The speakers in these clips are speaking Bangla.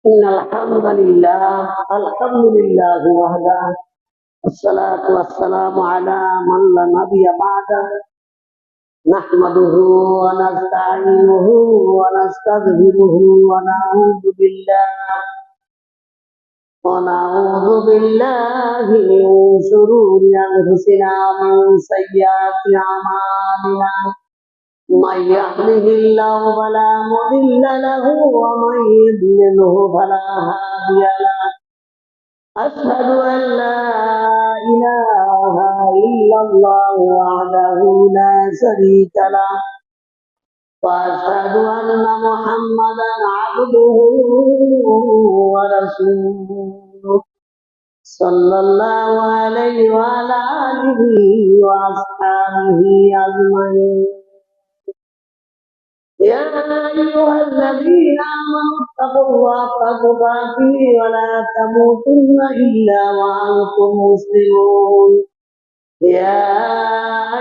إن الحمد لله وحده، والصلاة والسلام على من لا نبي بعده، نحمده ونستعينه ونستغفره ونعوذ بالله من شرور أنفسنا ومن سيئات أعمالنا. من يهده الله فلا مضل له ومن يضلله فلا هادي له. أشهد أن لا إله إلا الله وحده لا شريك له، وأشهد أن محمدا عبده ورسوله صلى الله عليه وعلى آله وأصحابه أجمعين. يا أيها الذين آمنوا اتقوا الله حق تقاته ولا تموتن إلا وأنتم مسلمون. يا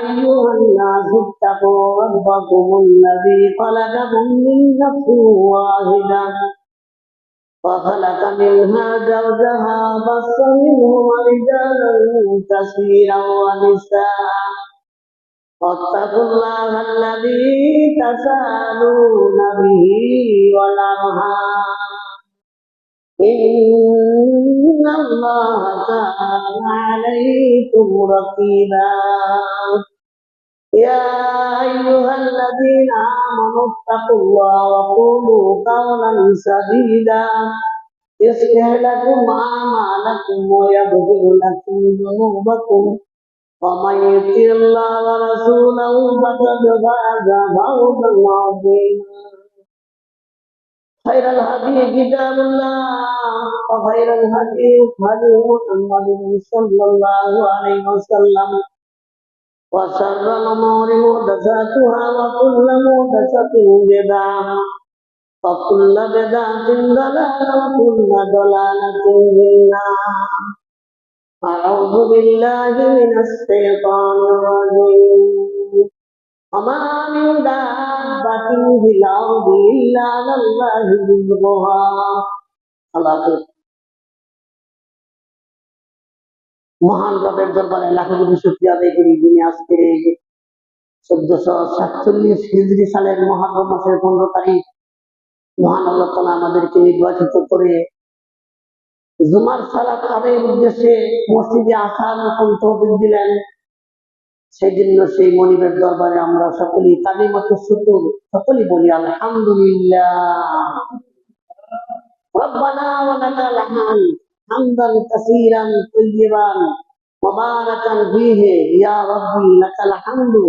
أيها الناس اتقوا ربكم الذي خلقكم من نفس واحدة وخلق منها زوجها وبث منهما رجالا كثيرا ونساء، واتقوا الله الذي تساءلون به والأرحام إن الله كان عليكم رقيبا. يا أيها الذين آمنوا اتقوا الله وقولوا قولا سديدا يصلح لكم أعمالكم ويغفر لكم ذنوبكم، ومن يطع الله ورسوله فقد فاز فوزا عظيما. خير الهدي كتاب الله، وخير الهدي هدي محمد صلى الله عليه وسلم، وشر الأمور محدثاتها وكل محدثة بدعة وكل بدعة ضلالة وكل ضلالة في النار. أعوذ بالله من الشيطان الرجيم. وما من دابة في الأرض إلا على الله رزقها. মহান রবের দরবারে লাখো কোটি শুকরিয়া আদায় করি, যিনি আজকের এই 1447 হিজরি সালের মুহররম মাসের 15 তারিখ মহান আল্লাহ তাআলা আমাদেরকে নির্বাচিত করে জুমার সালাত আদায়ের উদ্দেশ্যে মসজিদে আসার মতন তৌফিক দিলেন। সেই জন্য সেই মনিবের দরবারে আমরা সকলেই কালিমাতু শুকর সকলেই বলি আলহামদুলিল্লাহ। রব্বানা ওয়া লাকাল হামদ হামদান কাসীরান তাইয়িবান মুবারাকান ফীহি ইয়া রাব্বি লাকাল হামদু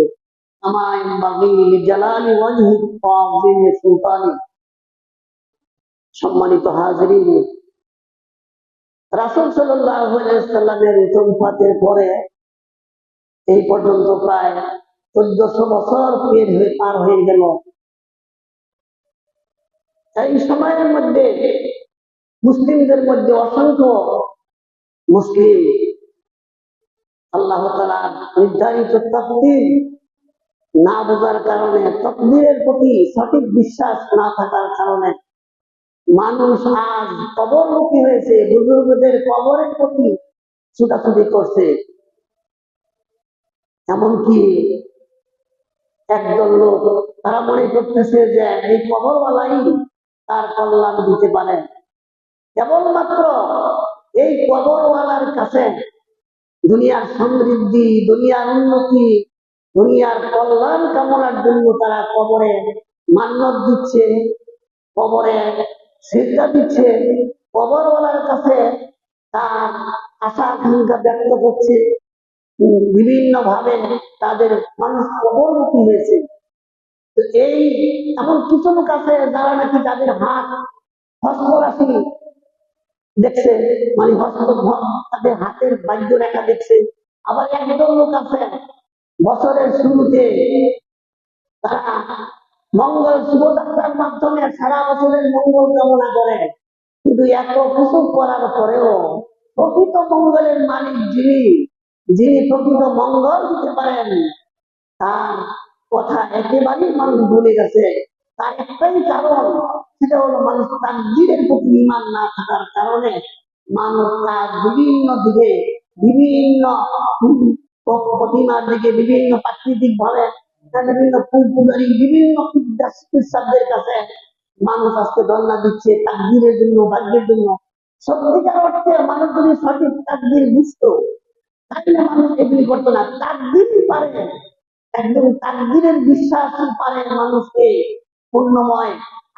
কামা ইয়ানবাগী লিজালালি ওয়াজহিক ওয়া আযীমি সুলতানিক। সম্মানিত হাজিরিন, রাসূল সাল্লাল্লাহু আলাইহি ওয়াসাল্লামের ওফাতের পরে এই পর্যন্ত প্রায় 1400 বছর পার হয়ে গেল। এই সময়ের মধ্যে মুসলিমদের মধ্যে অসংখ্য মুসলিম আল্লাহ তাআলার নির্ধারিত তাকদীর না বোঝার কারণে, তাকদীরের প্রতি সঠিক বিশ্বাস না থাকার কারণে মানুষ আজ কবরমুখী হয়েছে, বুজুর্গদের কবরের প্রতি ছুটাছুটি করছে। এমনকি একদল লোক তারা মনে করতেছে যে এই কবরওয়ালাই তার কল্যাণ দিতে পারে। কেবলমাত্র এই কবরওয়ালার কাছে দুনিয়ার সমৃদ্ধি, দুনিয়ার উন্নতি, দুনিয়ার কল্যাণ কামনার জন্য তারা কবরে মান্নত দিচ্ছে, কবরে সিজদা দিচ্ছে, কবরওয়ালার কাছে তার আশা আকাঙ্ক্ষা ব্যক্ত করছে। বিভিন্ন ভাবে তাদের মানুষ কবরমুখী হয়েছে। তো এই এমন কিছু লোক আছে যারা নাকি তাদের হাত হস্তরাশি দেখছে, মানে তাদের হাতের বাহ্য রেখা দেখছে। আবার একদল লোক আছে বছরের শুরুতে তারা মঙ্গল শুভযাত্রার মাধ্যমে সারা বছরের মঙ্গল কামনা করে, কিন্তু এত কিছু করার পরেও প্রকৃত মঙ্গলের মালিক যিনি প্রকৃত মঙ্গল দিতে পারেন তার কথা একেবারেই মানুষ ভুলে গেছে। তার একটাই কারণ, সেটা হলো মানুষ তাকদীরের প্রতি ঈমান না থাকার কারণে মানুষ তার বিভিন্ন দিকে বিভিন্ন প্রতিমার দিকে বিভিন্ন প্রাকৃতিক ভাবে বিভিন্ন পূজারী বিভিন্ন চিকিৎসকদের কাছে মানুষ আজকে ধর্ণা দিচ্ছে তাকদীরের জন্য, ভাগ্যের জন্য। সত্যিকার অর্থে মানুষ যদি সঠিক তাকদীর বুঝতো তাহলে মানুষ এগুলি করতো না। তাকদীরই পারে, একদম তাকদীরের বিশ্বাস পারে মানুষকে পূর্ণময়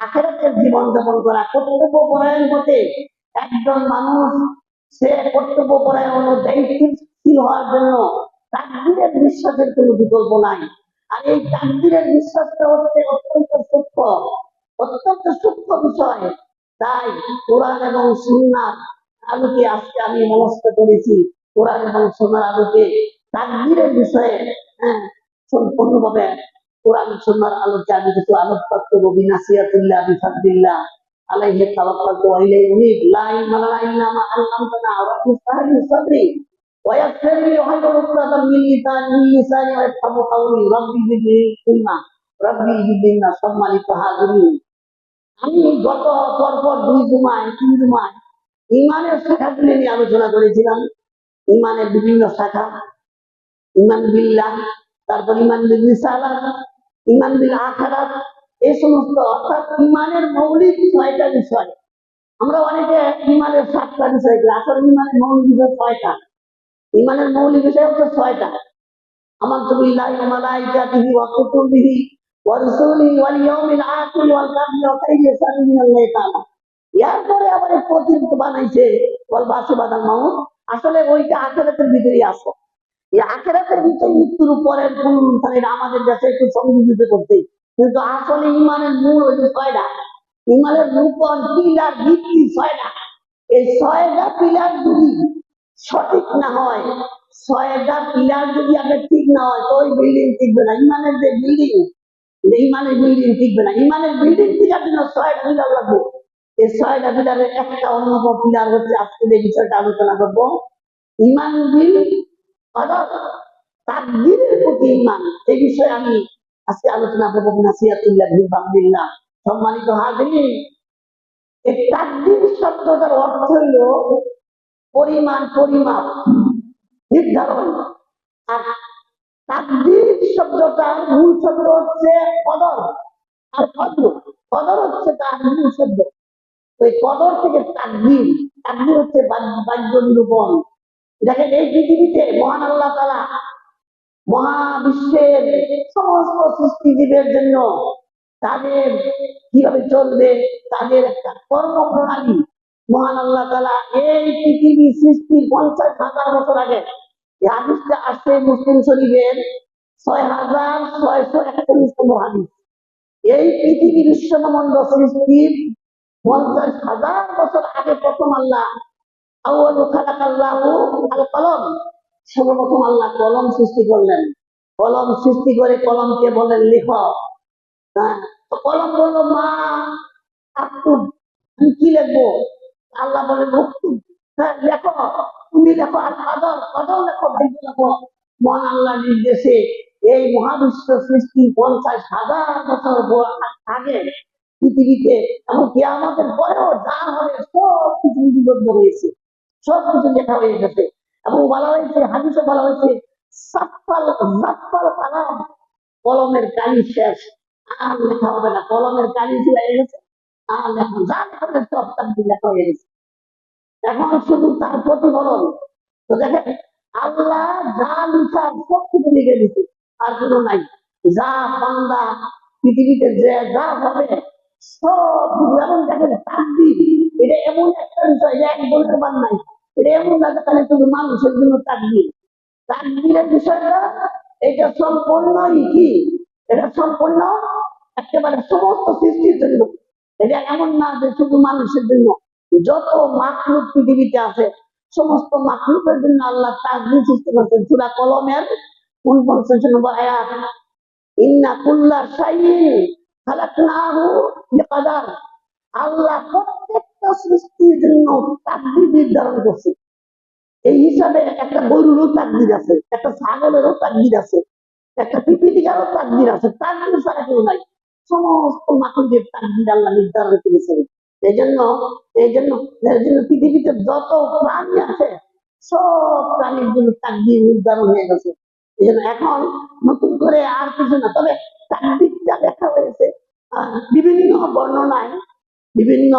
আখিরাতের জীবন যাপন করা। কর্তব্য পরায়ণ হতে একজন মানুষ সে কর্তব্য পরায়ণ ও দায়িত্বশীল হওয়ার জন্য তাকদীরের বিশ্বাসের কোনো বিকল্প নাই। আর এই তাকদীরের বিশ্বাসটা হচ্ছে অত্যন্ত সূক্ষ্ম বিষয়। তাই কোরআন এবং সুন্নাহর আলোকে আজকে আমি মনস্থ করেছি কোরআন এবং সুন্নাহর আলোকে তাকদীরের বিষয়ে সম্পূর্ণভাবে কোরআন সুন্নাহর আলোকে আমি কিছু আলোকপাত করবো। বিনাসিয়াতিল্লাহ বিফাদলিল্লাহ আলাইহি তাওয়াক্কালতু ওয়া ইলাইহি উনীব। লা ইলাহা ইল্লা মা আল্লামতানা রাব্বুস সাহলি সাদরি ওয়া ইয়াসসির লি ওয়াহলুল উকদাতাম মিন লিসানি ওয়াফকাহু কাওলি রাব্বি জিদনি ইলমা রাব্বি জিদনি ইলমা। সম্মানিত হাজিরিন, আমি গত পরপর 2 জুমায় 3 জুমায় ঈমানের শাখাগুলি নিয়ে আলোচনা করেছিলাম। ঈমানের বিভিন্ন শাখা, ঈমান বিল্লাহ, তারপর ঈমান বিল রিসালাত, ঈমান বিল আখিরাত, এই সমস্ত অর্থাৎ ঈমানের মৌলিক 6টা বিষয়। আমরা অনেকে ঈমানের 7টা বিষয় করি, আসলে ঈমানের মৌলিক বিষয় 6টা। ঈমানের মৌলিক বিষয় হচ্ছে 6টা। আমানতু বিল্লাহি ওয়া মালাইকাতিহি ওয়া কুতুবিহি ওয়া রুসুলিহি ওয়াল ইয়াউমিল আখির ওয়াল কাদরি ওয়া খাইরি ওয়া শাররি মিনাল্লাহি তাআলা। এরপরে আবার এই প্রতিজ্ঞা বানাইছে ওয়াল বাসি বাদাল মাউত। আসলে ওইটা আখিরাতের ভিতরেই আছে। এই আখিরাতের ভিতরে মৃত্যুর উপরের আমাদের দেশে একটু সংযোজিত করতে, কিন্তু আসলে ঈমানের মূল হইল 6টা। ঈমানের রূপন পিলার ভিত্তি 6টা। এই 6টা পিলার যদি সঠিক না হয়, 6টা পিলার যদি আপনার ঠিক না হয় তো ওই বিল্ডিং টিকবে না। ঈমানের যে বিল্ডিং, ঈমানের বিল্ডিং টিকবে না। ঈমানের বিল্ডিং টিকার জন্য 6টা পিলার লাগবে। এই 6টা পিলারের একটা অন্যতম পিলার হচ্ছে আজকে যে বিষয়টা আলোচনা করবো, ঈমান বিল কদর, তাকদীরের প্রতি ঈমান। এই বিষয়ে আমি আজকে আলোচনা করবো। বিনাসিয়াতিল্লাহ বিফাদলিল্লাহ। সম্মানিত হাজিরিন, এই তাকদীর শব্দটার অর্থ হইল পরিমাণ, পরিমাপ, নির্ধারণ। আর তাকদীর শব্দটার মূল শব্দ হচ্ছে কদর, আর কদর হচ্ছে তার মূল শব্দ। ওই কদর থেকে তাকদীর, তাকদীর হচ্ছে বাহ্য নিরূপণ। দেখেন এই পৃথিবীতে মহান আল্লাহ তাআলা মহাবিশ্বের সমস্ত সৃষ্টিজীবের জন্য তাদের কিভাবে চলবে তাদের একটা কর্মপ্রণালী মহান আল্লাহ তাআলা এই পৃথিবী সৃষ্টির 50,000 বছর আগে এই হাদিসটা আসছে মুসলিম শরীফের 6,641 নম্বর হাদিস। এই পৃথিবী বিশ্বব্রহ্মাণ্ড সৃষ্টির 50,000 বছর আগে প্রথম আল্লাহ কলম, সর্বপ্রথম আল্লাহ কলম সৃষ্টি করলেন। কলম সৃষ্টি করে কলমকে বললেন লিখ। তো কলম বললো মা আক্তুব, আমি কি লিখবো? আল্লাহ বলেন উক্তুব, হ্যাঁ লেখো, তুমি লেখো। আর কদর, কদর লেখো, ভাগ্য লেখো। মহান আল্লাহ নির্দেশে এই মহাবিশ্ব সৃষ্টি 50,000 বছর আগে পৃথিবীতে এবং কিয়ামতের পরেও যা হবে সব কিছু লিপিবদ্ধ হয়েছে, সব কিছু লেখা হয়ে গেছে। এবং বলা হয়েছে, হাদিসে বলা হয়েছে কালাম, কলমের কালি শেষ, আর লেখা হবে না। কলমের কালি হয়ে গেছে, আর লেখা যা লেখা হবে সব তাকদীর লেখা হয়ে গেছে। এখন শুধু তার প্রতিফলন। তো দেখেন আল্লাহ যা লিখার সব কিছু লিখে দিচ্ছে, আর কোনো নাই। যা বান্দা পৃথিবীতে যে যা হবে সব কিছু। এবং দেখেন তাকদীর এটা এমন একটা বিষয় যে একজনের মান নাই। এটা এমন না যে শুধু মানুষের জন্য তাকদীর। তাকদীরের বিষয়টা এটা সম্পূর্ণই কি, এটা সম্পূর্ণ একেবারে সমস্ত সৃষ্টির জন্য। এটা এমন না যে শুধু মানুষের জন্য। যত মাখলুক পৃথিবীতে আছে সমস্ত মাখলুকের জন্য আল্লাহ তাকদীর সৃষ্টি করেছেন। সূরা কলমের 49 নম্বর আয়াত, ইন্না কুল্লা শাইইন খালাকনাহু বিকদার। আল্লাহ প্রত্যেকটা সৃষ্টির জন্য তাকদীর নির্ধারণ করছে। এই হিসাবে একটা গরুরও তাকদীর আছে, একটা ছাগলেরও তাকদীর আছে, একটা পিপিলিকারও তাকদীর আছে। তাকদীর ছাড়া কেউ নাই। সমস্ত মাখলুকের তাকদীর আল্লাহ নির্ধারণ করেছেন। এই জন্য এই জন্য এর জন্য পৃথিবীতে যত প্রাণী আছে সব প্রাণীর জন্য তাকদীর নির্ধারণ হয়ে গেছে। এই জন্য এখন নতুন করে আর কিছু না, তবে তাকদীরটা লেখা হয়েছে বিভিন্ন বর্ণনায়, বিভিন্ন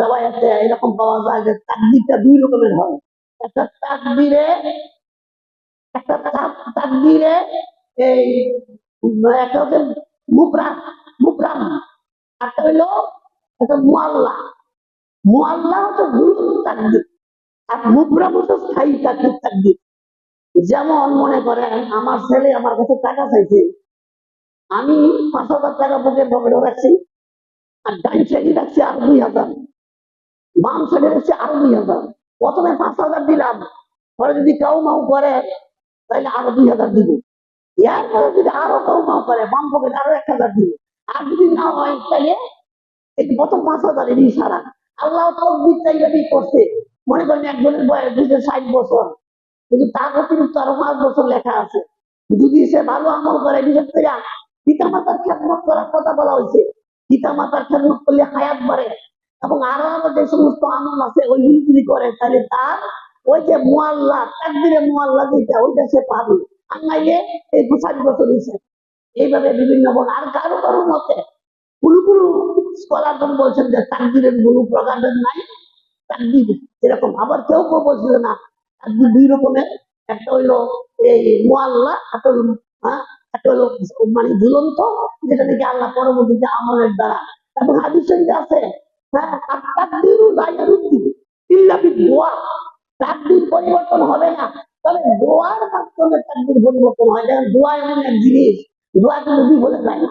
রেওয়ায়াতে এরকম পাওয়া যায় যে তাকদীরটা দুই রকমের হয়। একটা তাকদীরে একটা তাকদীরে এই একটা হচ্ছে মুবরাম, মুবরাম, একটা হইলো একটা মুআল্লা। মুআল্লা হচ্ছে ঝুলন্ত তাকদীর, আর মুবরাম হচ্ছে স্থায়ী তাকদীর। যেমন মনে করেন আমার ছেলে আমার কাছে টাকা চাইছে, আমি 5,000 টাকা বুকের পকেটে রাখছি, আর ডাইন সাইডে রাখছি আরো 2,000, বাম সাইডে রাখছি আরো 2,000। প্রথমে 5,000 দিলাম, পরে যদি কাউ মাউ করে তাহলে আরো 2,000 দিব, এরপরে যদি আরো কাউ মাউ করে বাম পকেটে আরো 1,000 দিব, আর যদি না হয় তাহলে এই প্রথম 5,000 এর ইশারা। আল্লাহ তকদিরটা এইভাবেই করছে। মনে করেন একজনের বয়স 260 বছর, কিন্তু তার অতিরিক্ত আরো 5 বছর লেখা আছে। যদি সে ভালো আমল করে, বিশেষ করে পিতা মাতার খেদমত করার কথা বলা হয়েছে, পিতা মাতার খেদমত করলে হায়াত বাড়ে, এবং আরো আরো যে সমস্ত আমল আছে ওইগুলি যদি করে তাহলে তার ওই যে মুআল্লা তাকদীরে মুআল্লা যেটা ওইটা সে পাবে। আর নাইলে এই 60 বছর হিসেবে এইভাবে বিভিন্ন বল। আর কারো কারো মতে কোনো কোনো স্কলারগণ বলছেন যে তাকদীরের কোনো প্রকারভেদ নাই, তাকদীর এরকম। আবার কেউ কেউ বলছিল না, তাকদীর দুই রকমের, একটা হইলো এই মুআল্লা, একটা হইলো মানে ঝুলন্ত, যেটা থেকে আল্লাহ পরবর্তীতে আমলের দ্বারা। এবং হাদিস শরীফে আছে তাকদীরু লা ইয়ারুদ্দু ইল্লা বিদুআ, তাকদীর পরিবর্তন হবে না, তবে দোয়ার মাধ্যমে তাকদীর পরিবর্তন হয়। যেমন দোয়া এমন এক জিনিস, দোয়া কিন্তু বিফলে যায় না।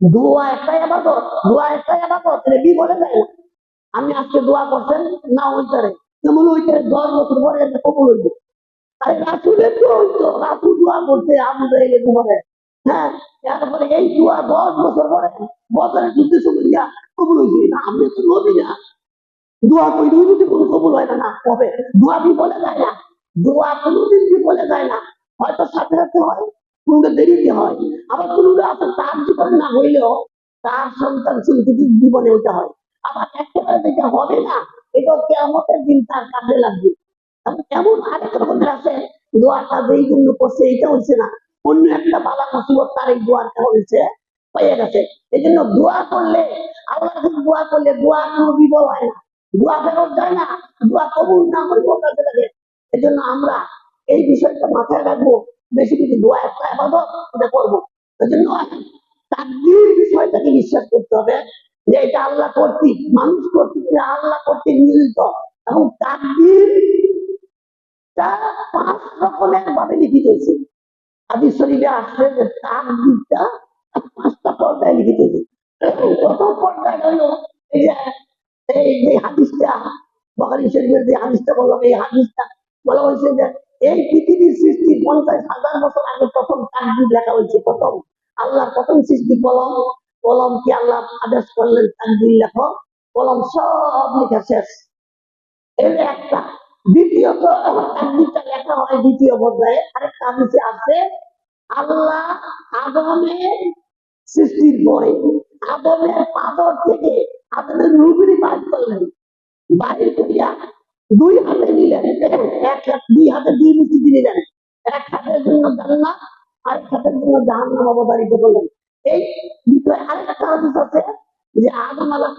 দোয়া একটাই ইবাদত, দোয়া একটাই ইবাদত, এটা বিফলে যায় না। আমি আজকে দোয়া করছেন না হইতারে, যেমন হইতারে 10 বছর পরে এটা কবুল হইব। আরে রাসূলের তো হইতো, রাসূল দোয়া করতে আবু জাহেলের উপরে, হ্যাঁ, তারপরে এই দোয়া 10 বছর পরে বদরের যুদ্ধের সময় যা কবুল হয়েছে। না, আমি তো নবী না, দোয়া কইলেও যদি কোনো কবুল হয় না, না হবে। দোয়া বিফলে যায় না, দোয়া কোনোদিন বিফলে যায় না, হয়তো সাথে সাথে হয়, কোনটা দেরিতে হয়। আবার কোনটা আছে তার জীবনে না হইলেও তার সন্তান সন্ততি জীবনে ওটা হয়। আবার একেবারে যেটা হবে না, এটা কিয়ামতের দিন তার কাজে লাগবে। এমন আরেক রকমের আছে, দোয়াটা যেই জন্য করছে এটা হচ্ছে না, অন্য একটা বালা মুসিবত তার এই দোয়ার কারণে হয়ে গেছে। এই জন্য দোয়া করলে, আল্লাহ দোয়া করলে দোয়া কোনো বিফল হয় না, দোয়া ফেরত যায় না, দোয়া কবুল না হইব কাজে লাগে। এই জন্য আমরা এই বিষয়টা মাথায় রাখবো, বেশি বেশি দোয়া একটা ইবাদত, এটা করবো। এই জন্য তাকদীর বিষয়টাকে বিশ্বাস করতে হবে যে এটা আল্লাহ কর্তৃক, মানুষ কর্তৃক, আল্লাহ কর্তৃক নিয়োজিত। এবং তাকদীর 5 রকমের ভাবে লিখিত হয়েছে। হাদিস শরীফে আসছে যে তাকদীরটা 5টা পর্যায়ে লিখিত হয়েছে। প্রথম পর্যায়ে হলো এই যে হাদিসটা, বুখারী শরীফের যে হাদিসটা বললাম, এই হাদিসটা বলা হয়েছে যে এই পৃথিবীর সৃষ্টি 50,000 বছর আগে প্রথম তাকদীর লেখা হয়েছে। প্রথম আল্লাহর প্রথম সৃষ্টি কলম, কলম কি আল্লাহ আদেশ করলেন তাকদীর লেখো, কলম সব লেখা শেষ। এর একটা। দ্বিতীয়ত তাকদীরটা লেখা হয় দ্বিতীয় পর্যায়ে। আরেকটা হাদিসে আছে আল্লাহ আদমের সৃষ্টির পরে আদমের পাথর থেকে আদমের রূপটি বাইর করলেন, বাইর করিয়া 2 হাতে নিলেন, দুই হাতে 2 মুঠি দিলেন, এক হাতের জন্য জান্নাত, আরেক হাতের জন্য জাহান্নাম অবধারিত করলেন। এই বিষয়ে আরেকটা হাদিস আছে যে আদম আল্লাহ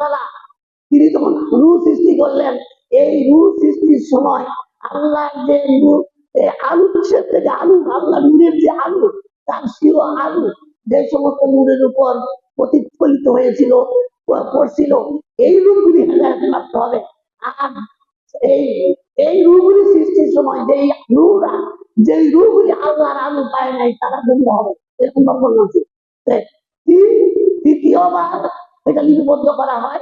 তাআলা তিনি যখন রূহ সৃষ্টি করলেন, এই রূহ সৃষ্টির সময় আল্লাহ যে আলু থেকে আলু, আল্লাহ নূরের যে আলু, তার শিরো আলু যে সমস্ত নূরের উপর প্রতিফলিত হয়েছিল, পড়ছিল, এই রূপগুলি হেদায়েত প্রাপ্ত হবে। আর এই রূপগুলি সৃষ্টির সময় যেই রূপগুলি আল্লাহর আলু পায় নাই তারা গুমরা হবে, এরকম বর্ণনা আছে। তৃতীয়বার এটা লিপিবদ্ধ করা হয়,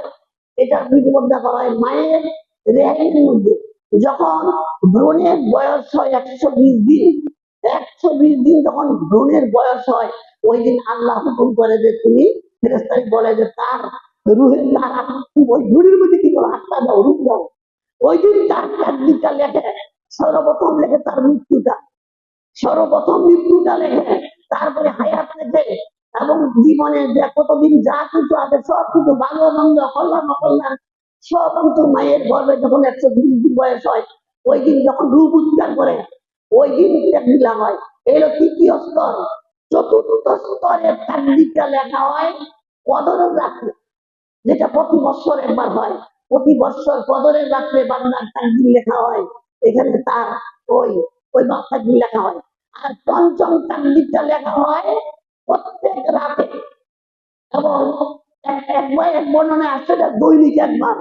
এটা লিপিবদ্ধ করা হয় মায়ের রেহেমের মধ্যে। যখন ভ্রূণের বয়স হয় 120 দিন, 120 দিন যখন ভ্রূণের বয়স হয়, ওই দিন আল্লাহ হুকুম করে যে তুমি ফেরেশতাকে বলে যে তার রুহের দ্বারা ওই ভ্রূণের মধ্যে কি করো, আত্মা দাও, রূপ দাও। ওই দিন তার তাকদীরটা লেখে, সর্বপ্রথম লেখে তার মৃত্যুটা, সর্বপ্রথম মৃত্যুটা লেখে, তারপরে হায়াত লেখে, এবং জীবনে যে কতদিন যা কিছু আছে সব কিছু ভালো মন্দ কল্যাণ অকল্যাণ সব কিছু মায়ের গর্ভে যখন 120 দিন বয়স হয়, ওই দিন যখন রূপ উদ্ধার করে ওই দিন তাকদির হয়। এলো তৃতীয় স্তর। চতুর্থ স্তরের তাকদিরটা লেখা হয় কদরের রাত্রে, যেটা প্রতি বছর একবার হয়। প্রতি বছর কদরের রাত্রে বান্দার তাকদির লেখা হয়, এখানে তার ওই ওই তাকদির লেখা হয়। আর পঞ্চম তাকদিরটা লেখা হয় প্রত্যেক রাতে, এবং এক বর্ণনায় আসছে যে দৈনিক একবার,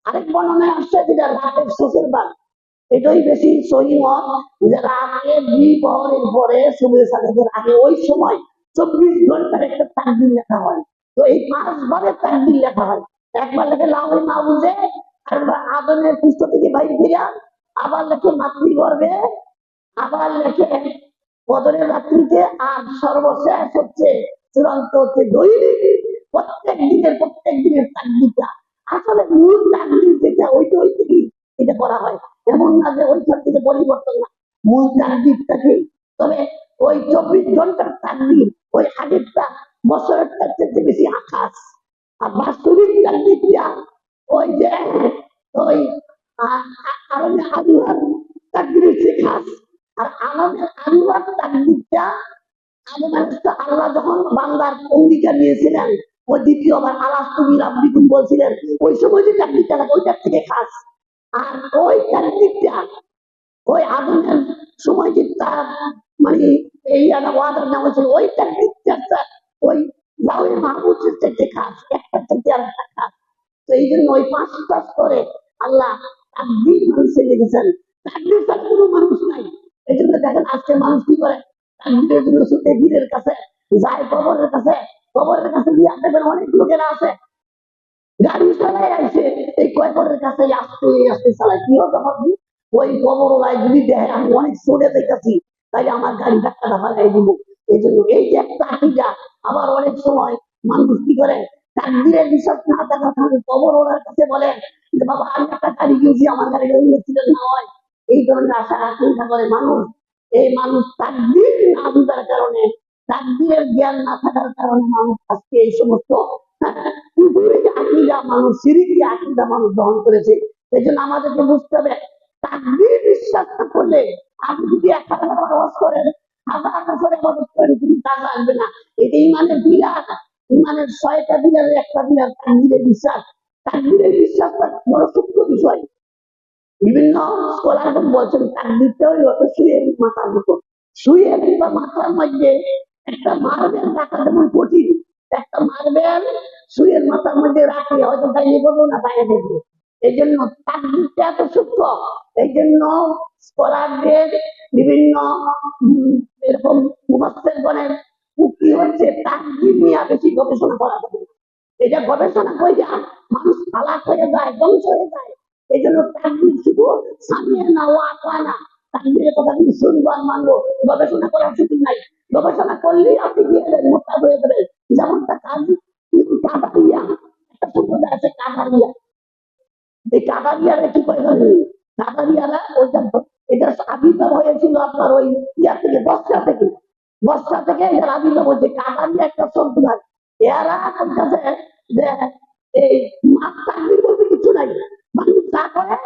আরেক বর্ণনায় আসছে যেটা রাতের শেষের বার। এটাই বেশি সহি মত যে রাতে দ্বিপ্রহরের পরে সুবহ সালাতের আগে ওই সময় 24 ঘন্টার একটা তাকদির লেখা হয়। তো এই 5 বারের তাকদির লেখা হয়। একবার লেখে লাউল মাহফুজে, আর আদমের পৃষ্ঠ থেকে বাইরে ফিরা, আবার লেখে মাতৃগর্ভে, আবার লেখে কদরের রাত্রিতে, আর সর্বশেষ হচ্ছে চূড়ান্ত হচ্ছে দৈনিক প্রত্যেক দিনের তাকদিরটা। আসলে মূল তাকদির যেটা ওইটা ওই থেকে এটা করা হয়, এমন না যে ওইখান থেকে পরিবর্তন না, মূল তাকদিরটাকে। তবে ওই 24 ঘন্টার তাকদির ওই আগেরটা বছরের থেকে বেশি আকাশ। আর বাস্তবিক তাকদিরটা ওই যে ওই আল্লাহর তাকদিরের চেয়ে খাস। আর আল্লাহর তাকদিরটা আল্লাহ যখন বান্দার অঙ্গীকার নিয়েছিলেন, ওই দ্বিতীয়বার আলাস্তুবি রাব্বিকুম বলছিলেন, ওই সময় যে তাকদিরটা ওইটার থেকে খাস। আর ওই তাকদিরটা ওই আদমের সময় যে তার মানে এই ওয়াদার নাম হয়েছিল, ওই তাকদিরটা ওই লাউহে মাহফুজের থেকে খাস, একটা থেকে আর একটা খাস। তো এই জন্য ওই 5টা স্তরে আল্লাহ তাকদির মানুষে লিখেছেন। তাকদির ছাড়া কোনো মানুষ নাই। এই জন্য দেখেন আজকে মানুষ কি করে, তাকদিরের জন্য ছুটে বীরের কাছে যায়, কবরের কাছে। কবরের কাছে গিয়ে দেখবেন অনেক লোকেরা আছে গাড়ি চালায় আইছে এই কবরের কাছে আসতে আসতে চালায়। কি হবে ভাবছি, ওই কবর ওলাই যদি দেখে আমি অনেক চলে যাইতেছি, তাই আমার গাড়ি ধাক্কাটা হারাই দিব। এই জন্য এই যে একটা আকিদা। আবার অনেক সময় মানুষ কি করে, তাকদিরের বিশ্বাস না থাকার কারণে কবর ওলার কাছে বলে যে বাবা আমি একটা গাড়ি কিনছি, আমার গাড়িটা অ্যাক্সিডেন্ট না হয়। এই ধরনের আশা আকাঙ্ক্ষা করে মানুষ। এই মানুষ তাকদির না বুঝার কারণে, তাকদিরের জ্ঞান না থাকার কারণে মানুষ আজকে এই সমস্ত আকিদা মানুষ সিরিকি আকিদা মানুষ গ্রহণ করেছে। এই জন্য আমাদেরকে বুঝতে হবে, তাকদির বিশ্বাস না করলে আপনি যদি 1000 আওয়াজ করেন, 1000 বছরে মদত করেন, তুমি কাজ আসবে না। এটা ইমানের বিরাট, ইমানের 6টা বিরাটের একটা বিরাট তাকদিরের বিশ্বাস। তাকদিরের বিশ্বাসটা বড় সূক্ষ্ম বিষয়। বিভিন্ন স্কলারগণ বলছেন তাকদিরটা হইল শুয়ে মাথার মতো। শুয়ে কিংবা মাথার মধ্যে একটা মার্বেল রাখা যেমন কঠিন, একটা মার্বেল শুয়ের মাথার মধ্যে রাখলে হয়তো বাইরে করবো না বাইরে দেখবো। এই জন্য তাকদিরটা এত সূক্ষ্ম। এই জন্য স্কলারদের বিভিন্ন এরকম মুফাসসিরগণের উক্তি হচ্ছে তাকদির নিয়ে বেশি গবেষণা করা যাবে না। এটা গবেষণা করে মানুষ হালাক হয়ে যায়, ধ্বংস হয়ে যায়। এই জন্য তাকদির শুধু সামিয়ে না ও আঁকা না, তাকদিরের কথা কিন্তু শুনবো আর মানবো, গবেষণা করার সুযোগ নাই। গবেষণা করলেই আপনি গিয়ে মোটা হয়ে যাবেন। যেমন কাদারিয়া, একটা সম্প্রদায় আছে কাদারিয়া। এই কাদারিয়ারা কি করে জানেন? কাদারিয়ারা ওইটা এটা আবির্ভাব হয়েছিল আপনার ওই ইয়া থেকে, বর্ষা থেকে এটার আবির্ভাব হয়েছে। কাদারিয়া একটা সম্প্রদায়। এরা বলতেছে যে এই মাছ তাকদির বলতে কিছু নাই, মানুষ যা করে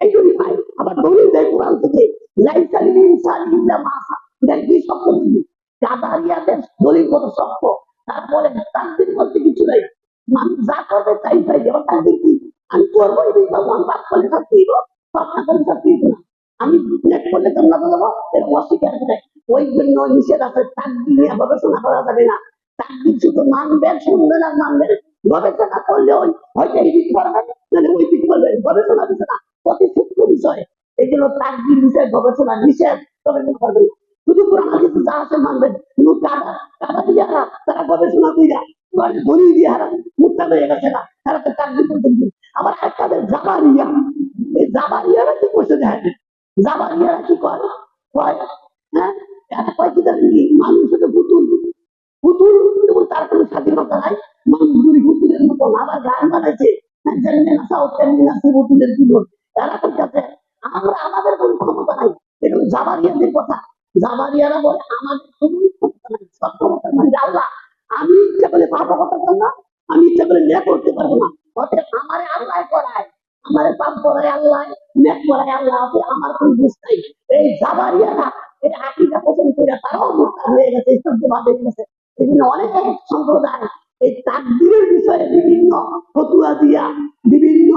এইটুকু পায়। আবার দলিল দেয় কোরআন থেকে, লাইসা লিল ইনসানি ইল্লা মা সা। এটা কি শব্দ? কাদারিয়াদের দলিল কত শক্ত। তারপরে তাকদির বলতে কিছু নাই, মানুষ যা করবে তাই পাই। যেমন তাকদির কি, আমি করবো এই ভগবান পাপ করলে শাস্তি দিব, পাপ না করলে শাস্তি দিব না, আমি নেট করলে জান্নাতে যাবো, এরকম অস্বীকার করে। ওই জন্য নিষেধ আছে, তাকদির নিয়ে গবেষণা করা যাবে না। তাকদির শুধু মানবেন, শুনবেন আর মানবেন। গবেষণা করলে হয়তো এই দিক করবেন, নাহলে ওই দিক করবেন। গবেষণা বিষয় না, অতি সূক্ষ্ম বিষয়। এই জন্য তাকদির বিষয়ে গবেষণা নিষেধ, গবেষণা করবেন। শুধু কোরআন হাদিস যা আছে মানবেন। কিন্তু কাদারিয়ারা তারা গবেষণা কইরা দলিল দিয়ে হারা মুক্তা হয়ে গেছে না, তারা তো তাকদির পর্যন্ত। আবার একটা জাবারিয়া, এই জাবারিয়ারা কি করছে দেখেন, জাবারিয়ারা কি করে, হ্যাঁ এরা কয় কি জানেন কি, মানুষ হচ্ছে পুতুল, পুতুল এবং তার কোনো স্বাধীনতা নাই, মানুষ গুলি পুতুলের মতন। আবার গান বানাইছে যেমনি নাচা তেমনি নাচি পুতুলের পুতুল। এরা করতেছে আমরা, আমাদের কোনো ক্ষমতা নাই। এগুলো জাবারিয়াদের কথা। জাবারিয়ারা বলে আমাদের কোনো ক্ষমতা নাই, সব ক্ষমতা মানে আল্লাহ। আমি করলে পাপ করতে পারবো না, আমি ইচ্ছা করলে নেক করতে পারবো না। অতএব আমারে আল্লাহ করায়, আমারে পাপ করায় আল্লাহ, নেক করায় আল্লাহ, আমার কোন বুঝ নাই। এই জাবারিয়ারা এই আকিদা পছন্দ করে তারাও মুরতাদ হয়ে গেছে, ইসলাম হয়ে গেছে। এই জন্য অনেক সম্প্রদায় এই তাকদীরের বিষয়ে বিভিন্ন ফতুয়া দিয়া, বিভিন্ন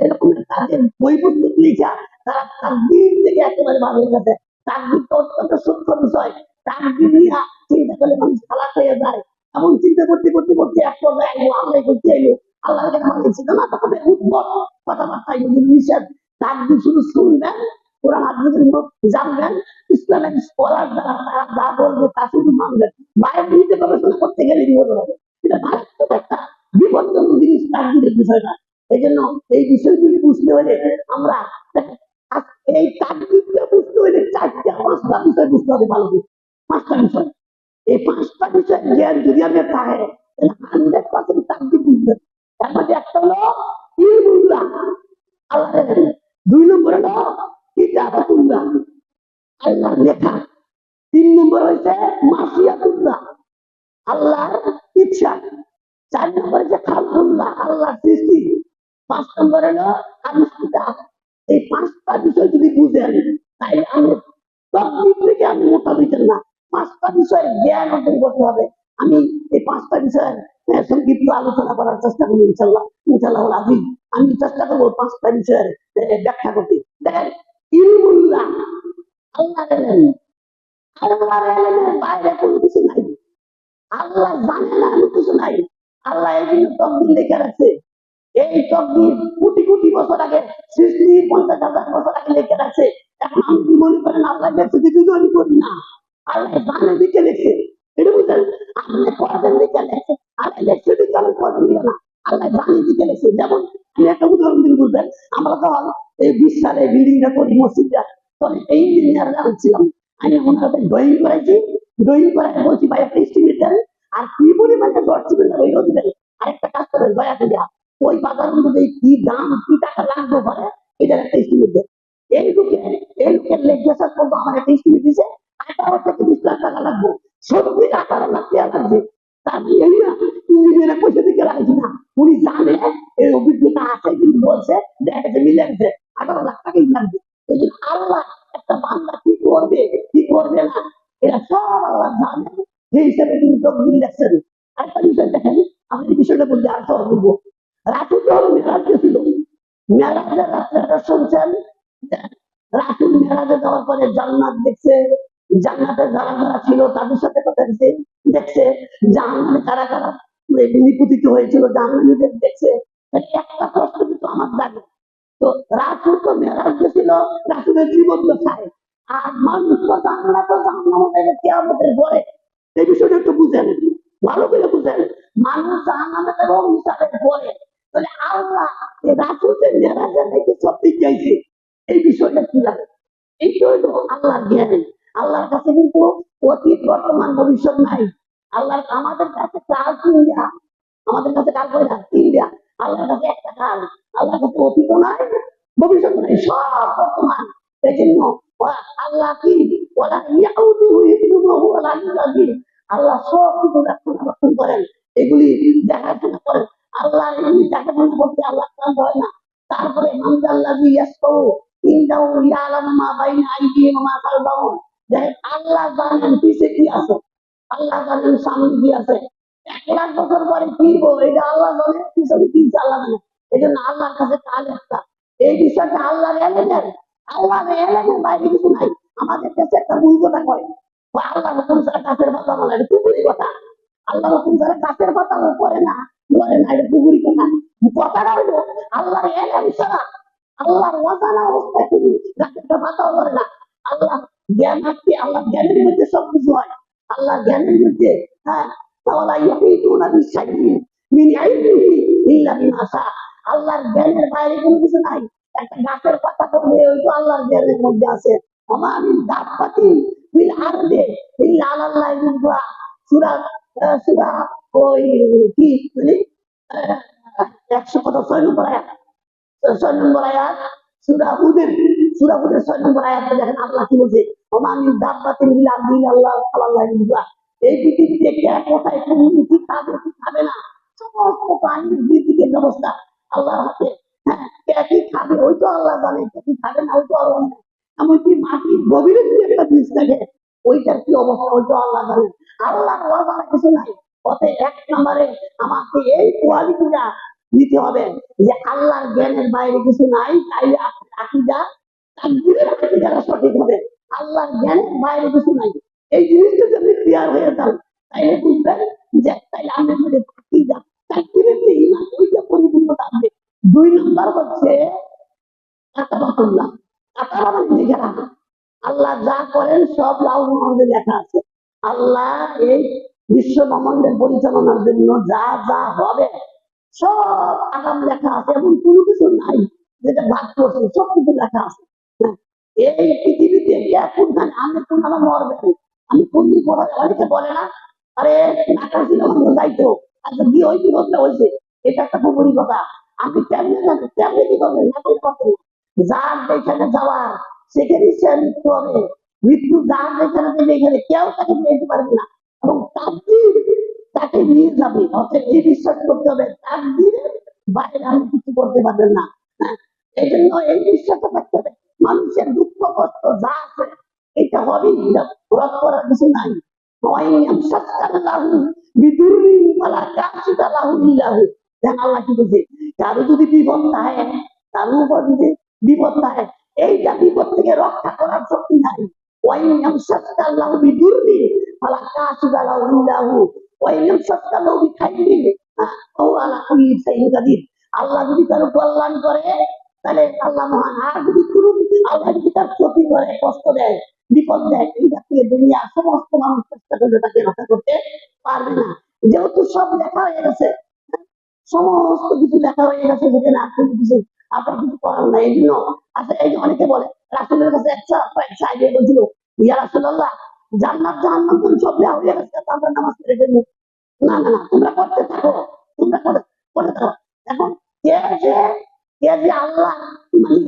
এরকমের কাজের বই পুস্তক লিখা তারা তাকদীর থেকে একেবারে বার হয়ে গেছে। তাকদীর তো অত্যন্ত সূক্ষ্ম বিষয়, তাকদীর নিয়ে চিন্তা করলে মানুষ খালাস হয়ে যায়। এমন চিন্তা করতে করতে করতে এক পর্যায়ে আমরা করতে এলো আল্লাহ মানছি না, তখন উদ্ভট কথাবার্তা নিষেধ। তাকদীর শুধু শুনবেন, কোরআন হাদিসের জানবেন, ইসলামিক স্কলার যারা তারা যা বলবে তা শুধু মানবেন। বাইরে নিতে গবেষণা করতে গেলে বিপদ হবে। এটা মারাত্মক একটা বিপজ্জনক জিনিস তাকদীরের বিষয়টা। এই জন্য এই বিষয়গুলি বুঝতে হলে আমরা এই তাকদীরটা বুঝতে হলে পাঁচটা বিষয় বুঝতে হবে ভালো করে। পাঁচটা বিষয়, এই পাঁচটা বিষয় জ্ঞান যদি আমাদের থাকে তাহলে 100% তাকদীর বুঝবেন। তার মধ্যে একটা হলো ইলমুল্লাহ, আল্লাহর ইলম। 2 নম্বর হলো কিতাবাতুল্লাহ, আল্লাহর লেখা। 3 নম্বর হয়েছে মাসিয়াতুল্লাহ, আল্লাহর ইচ্ছা। 4 নম্বর হচ্ছে খালকুল্লাহ, আল্লাহর সৃষ্টি। 5 নম্বর হলো আবিষ্কার। এই পাঁচটা বিষয় যদি বুঝেন তাহলে আমি সব দিক থেকে আমি মোটাবিটেন না, পাঁচটা বিষয়ের জ্ঞান অর্জন করতে হবে। আমি এই পাঁচটা বিষয়ের সংক্ষিপ্ত আলোচনা করার চেষ্টা করবো ইনশাল্লাহ। ইনশাল্লাহ আজিজ আমি চেষ্টা করবো পাঁচটা বিষয়ের ব্যাখ্যা করতে। দেখেন, ইলমুল্লাহ, আল্লাহর ইলম। আল্লাহর ইলমের বাইরে কোনো কিছু নাই, আল্লাহ জানে না এমন কিছু নাই। আল্লাহ এই জন্য তকদির লিখে রাখছে। এই তকদির কোটি কোটি বছর আগে সৃষ্টি, 50,000 বছর আগে লিখে রাখছে। এখন আমি কি মনে করেন আল্লাহ দেখছে কিছু আমি করি না, আল্লাহ জানে দিকে লিখছে। এটা বুঝলেন, আপনি করাবেন দিকে লেখছে, আল্লাহ লেখছে দিকে আমি করবেন দিকে না, আল্লাহ জানে দিকে লেখছে। যেমন আমি একটা উদাহরণ দিন বুঝবেন, আমরা তো এই বিশালে বিল্ডিংটা করি, মসজিদটা তখন এই ইঞ্জিনিয়াররা আনছিলাম, আমি ওনারা ড্রয়িং করাইছি। ড্রয়িং করাই বলছি ভাই একটা এস্টিমেট দেন, আর কি পরিমাণে দর্শকের ওইও দিবেন। আরেকটা কাজ করেন দয়া করিয়া ওই বাজারের মধ্যে কি দাম কি টাকা লাগবে পারে এটার একটা এস্টিমেট দেন। এই লোকের লেগেছে করবো, আমার একটা এস্টিমেট দিচ্ছে 18 থেকে 20 লাখ টাকা লাগবে, সত্যি 18 লাখ টাকা লাগবে। তার এই না ইঞ্জিনিয়ারের পয়সা থেকে লাগাইছি না, উনি জানে এই অভিজ্ঞতা আছে, কিন্তু বলছে দেখা গেছে মিলে গেছে 18 লাখ টাকাই লাগবে। এই জন্য আল্লাহ একটা বান্দা কি করবে কি করবে না এরা সব আল্লাহ জানে। সেই হিসাবে তিনি তকদির লেখছেন। আরেকটা বিষয় দেখেন, আমি এই বিষয়টা বলতে আর সহজ বলবো। রাসূল যখন মেরাজে ছিল, মেরাজের রাত্রেটা শুনছেন, রাসূল মেরাজে যাওয়ার পরে জান্নাত দেখছে, জান্নাতে যারা যারা ছিল তাদের সাথে কথা দিচ্ছে, দেখছে জাহান্নামে কারা কারা নিপতিত হয়েছিল, জাহান্নামীদের দেখছে। একটা প্রশ্ন কিন্তু আমার জানে, তো রাসূল তো মেরাজ গেছিল রাসূলের জীবন দশায়, আর মানুষ তো জান্নাত তো জাহান্নাম থেকে কিয়ামতের পরে। এই বিষয়টা একটু বুঝেন, ভালো করে বুঝেন। মানুষ জাহান্নামে এবং হিসাবের পরে, তাহলে আল্লাহ এই রাসূলকে মেরাজের থেকে সত্যি চাইছে, এই বিষয়টা কি লাগে? এইটা হইলো আল্লাহর জ্ঞান। আল্লাহর কাছে কিন্তু অতীত বর্তমান ভবিষ্যৎ নাই। আল্লাহর আমাদের কাছে কাল ইন্ডিয়া, আমাদের কাছে কাল কয়টা ইন্ডিয়া, আল্লাহর কাছে একটা কাল। আল্লাহর কাছে অতীত নাই ভবিষ্যৎ নাই, সব বর্তমান। এই জন্য আল্লাহ কি ওলা ইয়াউদুহু হিফযুহুহু ওয়া লা ইউযাযির, আল্লাহ সব কিছু রক্ষণাবেক্ষণ করেন, এগুলি দেখাশোনা করেন। আল্লাহ এগুলি দেখাশোনা করতে আল্লাহ ক্লান্ত হয় না। তারপরে মানজাল্লাযী ইয়াশফাউ ইনদাহু ইয়ালামু মা বাইনা আইদিহিম ওয়া মা খালফাহুম, দেখেন আল্লাহ জানেন পিছে কি আছে, আল্লাহ জানেন সামনে কি আছে। 1,00,000 বছর পরে কি বলবো এটা আল্লাহ জানে, পিছনে কি আল্লাহ জানে। এই জন্য আল্লাহর কাছে কাল একটা, এই বিষয়টা আল্লাহর এলেমের, আল্লাহর এলেমের বাইরে কিছু নাই। আমাদের কাছে একটা ভুল কথা কয়, আল্লাহ হুকুম ছাড়া গাছের পাতা বলে, এটা পুকুরি কথা। আল্লাহ হুকুম ছাড়া গাছের পাতা পরে না, ধরে না, এটা পুকুরি কথা। কথাটা হইলো আল্লাহর এলেম ছাড়া, আল্লাহর অজানা অবস্থায় তুমি গাছের পাতাও ধরে না। আল্লাহ জ্ঞান আসছে, আল্লাহ জ্ঞানের মধ্যে সবকিছু হয়। আল্লাহ জ্ঞানের মধ্যে হ্যাঁ আল্লাহর জ্ঞানের বাইরে কোনো কিছু নাই। একটা গাছের পাতা পড়লে ওই তো আল্লাহর জ্ঞানের মধ্যে আছে। ওই কি 106 নম্বর আয়াত, 6 নম্বর আয়াত সূরা হুদের, সূরা হুদের 6 নম্বর আয়াতে দেখেন আল্লাহ কি বলছে, ওমা মিন দাব্বাতিন ফিল আরদি ইল্লা আল্লাহু রিজকুহা। এই পৃথিবীতে কে কোথায় কি খাবে কি খাবে না, সমস্ত প্রাণীর রিজিকের ব্যবস্থা আল্লাহর হাতে। হ্যাঁ, কে কি খাবে ওইটা আল্লাহ জানে, কে কি খাবে না ওইটা আল্লাহ জানে। এমনকি মাটির গভীরে যদি একটা বীজ থাকে, ওইটার কি অবস্থা ওইটা আল্লাহ জানে। আল্লাহর অজানা কিছু নাই। অতএব এক নম্বরে আমাকে এই কোয়ালিটিটা নিতে হবে যে আল্লাহর জ্ঞানের বাইরে কিছু নাই, তাইলে আপনার আকীদা তাকদীরের আকীদাটা সঠিক হবে। আল্লাহর জ্ঞানের বাইরে কিছু নাই, এই জিনিসটা যদি ক্লিয়ার হয়ে যান, তাইলে বুঝবেন যে তাইলে আমাদের মধ্যে আকীদা তাকদীরের যে ঈমান ওইটা পরিপূর্ণতা আসবে। দুই নম্বর হচ্ছে কাতাবাতুল্লাহ। কাতাবা মানে লিখা। আল্লাহ যা করেন সব লাউল মাহফুজে লেখা আছে। আল্লাহ এই বিশ্ব ব্রহ্মাণ্ডের পরিচালনার জন্য যা যা হবে সব আগাম লেখা আছে, এবং কোনো কিছু নাই যেটা বাদ করছে, সব কিছু লেখা আছে। হ্যাঁ, এই পৃথিবীতে কোনখানে আমি কোনখানে মরবেন, আমি কোন দিন পড়া অনেকে বলে না, আরে নাকার ছিল যাইতো, আচ্ছা কি হয়েছে বলতে হয়েছে, এটা একটা পুকুরি কথা। আমি কেমনে জানি কেমনে কি করবেন না করে পারতেন না। যার যেখানে যাওয়ার সেখানে সে মৃত্যু হবে। মৃত্যু যার যেখানে দেবে এখানে কেউ তাকে নিতে পারবে না, এবং তাকদীর তাকে নিয়ে যাবে। অতএব এই বিশ্বাস করতে হবে তাকদীরের বাইরে আমি কিছু করতে পারবেন না। হ্যাঁ, এই জন্য এই বিশ্বাসটা থাকতে হবে। মানুষের দুঃখ কষ্ট যা আছে এটা হবেই, এটা রদ করার কিছু নাই। আল্লাহ কি বলছে, কারো যদি বিপদ থাকে, কারো উপর যদি বিপদ থাকে, এইটা বিপদ থেকে রক্ষা করার শক্তি নাই। আল্লাহ যদি কারো কল্যাণ করে তাহলে আল্লাহ মহান, আর যদি আল্লাহ যদি তার ক্ষতি করে কষ্ট দেয় বিপদ দেয়, এইটা থেকে দুনিয়ার সমস্ত মানুষ চেষ্টা করলে তাকে রক্ষা করতে পারবে না। যেহেতু সব লেখা হয়ে গেছে, সমস্ত কিছু লেখা হয়ে গেছে, যেখানে আপনার কিছু আপনার কিছু করার নাই। এই জন্য আচ্ছা, এই যে অনেকে বলে রাসূলের কাছে একটা সাইডে বলছিল, ইয়া রাসূলুল্লাহ জান্নাত জাহান্নাম তো সব লেখা হয়ে গেছে, আমরা নামাজ পড়ে ফেলবো। না না না, তোমরা করতে থাকো, তোমরা করতে থাকো। এখন কে যে আল্লাহ মানে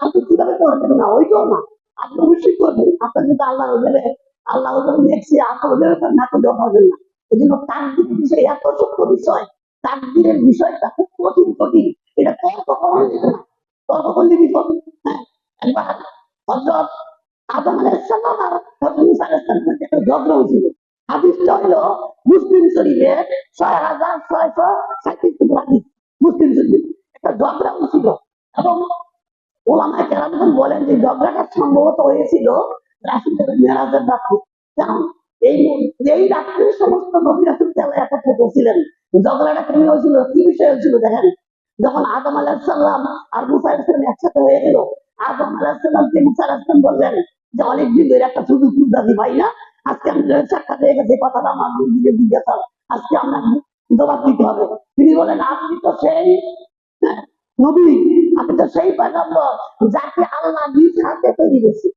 আপনি কিভাবে করবেন না ওইটাও না, আপনি অবশ্যই করবেন। আপনার যদি আল্লাহ ওইভাবে আল্লাহ ওইভাবে দেখছি, আপনার ওইভাবে না করলেও পারবেন না। এই জন্য তাকদীরের বিষয় এত সূক্ষ্ম বিষয়, তাকদীরের বিষয়টা খুব কঠিন কঠিন, এটা তর্ক করা যেত না, তর্ক করলে বিপদ। হ্যাঁ, একবার হযরত আদম আলাইহিস সালাম আর হযরত মূসা আলাইহিস সালামের মধ্যে একটা ঝগড়া হয়েছিল। হাদিসটা হলো মুসলিম শরীফে ৬,৬৩৭ নম্বর হাদিস। মুসলিম শরীফে একটা ঝগড়া হয়েছিল, এবং ওলামায়ে কেরাম বলেন যে ঝগড়াটা সম্ভবত হয়েছিল রাসূলের মেরাজের রাত্রে। কারণ এই এই রাত্রে সমস্ত নবী রাসূল একত্রে করছিলেন। ঝগড়াটা কেমন হয়েছিল, কি বিষয় হয়েছিল দেখেন। যখন আদম আলাইহিস সালাম আর মূসা আলাইহিস সালাম একসাথে হয়ে গেল, আদম আলাইহিস সালামকে মূসা আলাইহিস সালাম বললেন যে অনেকদিন ধরে একটা সুযোগ খুঁজতেছি ভাই না, আজকে আমি সাক্ষাৎ হয়ে গেছে, কথাটা আমার দিকে জিজ্ঞাসা, আজকে আপনার জবাব দিতে হবে। তিনি বলেন আপনি তো সেই নবী, আপনি তো সেই পয়গম্বর যাকে আল্লাহ নিজ হাতে তৈরি করছে,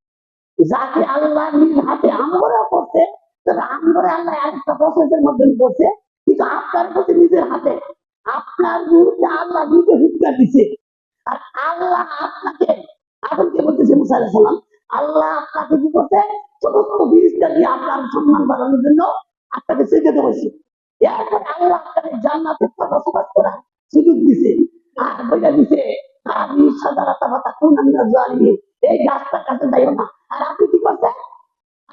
যাকে আল্লাহ নিজ হাতে আমরা করছে, তবে আমরে আল্লাহ একটা প্রসেসের মধ্যে করছে, কিন্তু আপনার কাছে নিজের হাতে আপনার বিরুদ্ধে আল্লাহ নিজে হুৎকার দিচ্ছে। আর আল্লাহ আপনাকে আদমকে বলতেছে মুসা আলাইহিস সালাম, আল্লাহ আপনাকে কি করছে, সমস্ত বিরিশটা দিয়ে আপনার সম্মান বাড়ানোর জন্য আপনাকে শিখাতে বলছে। এরপরে আল্লাহ আপনাকে জান্নাতে বসবাস করার সুযোগ দিছে, আর বইটা দিছে আমি সাদারাতা পাতা কোন আমি জালিমিন, এই গাছটার কাছে যাইও না। আর আপনি কি করছেন,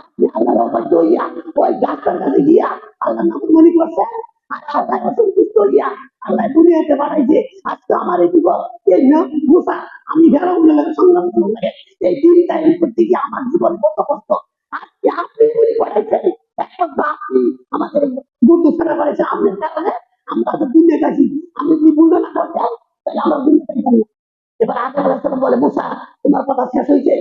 আপনি আল্লাহর অবাধ্য হইয়া ওই গাছটার কাছে গিয়া আল্লাহ নাফরমানি করছেন, আর আল্লাহ অসন্তুষ্ট হইয়া আল্লাহ দুনিয়াতে বানাইছে। আজকে আমার এই জীবন এই না মুসা, আমি ফেরাউন লাগে সংগ্রাম করতে লাগে, এই তিনটা করতে গিয়ে আমার জীবন কত কষ্ট, আজকে আপনি গুলি করাইছেন, একমাত্র আপনি আমাদের দুধ ফেরা করেছেন, আপনার কারণে আমরা তো দুনিয়া গেছি। আমি যদি বুঝতে না করতাম তাহলে আমরা দুনিয়া পাইতাম না। এবার আদম আলাইহিস সালাম বলে মুসা তোমার কথা শেষ হয়েছে,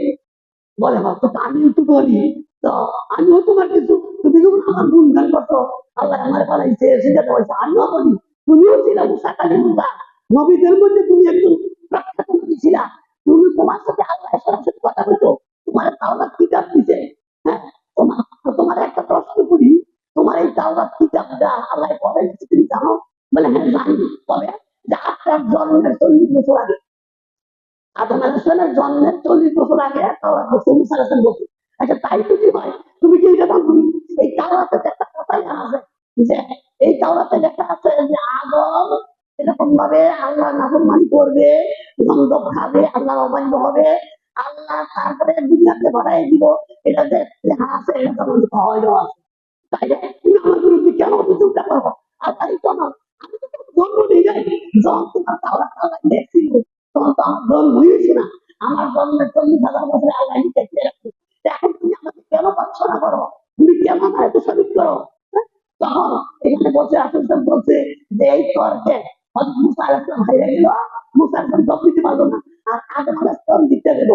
বলে তো আমি একটু বলি, তো আমিও তোমার কিছু, তুমি যখন আমার গুণগান করছো আল্লাহ আমার বানাইছে সেটাতে বলছে, আমিও বলি তুমিও ছিলা মুসা কালিমুল্লাহ, নবীদের মধ্যে তুমি একজন প্রখ্যাত নবী ছিলা, তুমি তোমার সাথে আল্লাহ সরাসরি কথা বলতো, তোমার তাওরাত কিতাব দিছে। হ্যাঁ, তোমার একটা প্রশ্ন করি, তোমার এই তাওরাত কিতাবটা আল্লাহ কবে দিচ্ছে তুমি জানো? বলে হ্যাঁ জানি। কবে? যে আপনার জন্মের 40 বছর আগে, আদম আলাইহিস সালামের জন্মের 40 বছর আগে তাওরাত বলছে, মুসা আলাইহিস সালাম বলছে। আচ্ছা তাই তো কি হয়, তুমি কি এটা জানো? এই তাওরাতে একটা কথা লেখা আছে যে এই তাওরাতে লেখা আছে যে আদম এরকম ভাবে আল্লাহ নাফরমানি করবে, গন্ধব খাবে, আল্লাহর অমান্য হবে, আল্লাহ তারপরে দুনিয়াতে পাঠাই দিব। এটা যে লেখা আছে এটা তো আমাদের হয়ও আছে। তাইলে তুমি আমার বিরুদ্ধে কেন অভিযোগ করো? আর তাই তো আমার আমি তো তোমার জন্ম নিয়ে যাই, যখন তোমার তাওরা আল্লাহ দেখছিল তখন তো আমার জন্ম হয়েছে না। আমার জন্মের 40,000 বছরে আল্লাহ দেখতে রাখছে। এখন তুমি আমাকে কেন প্রার্থনা করো? তুমি কেন আমার এত শরীর করো? হ্যাঁ? তখন এখানে বসে আসলাম বলছে যে এই তর্কে হযরত মুসা আলাইহিস সালাম হেরে গেল, মুসা আলাইহিস সালাম জবাব দিতে পারলো না, আর আদম আলাইহিস সালাম দিতে গেল।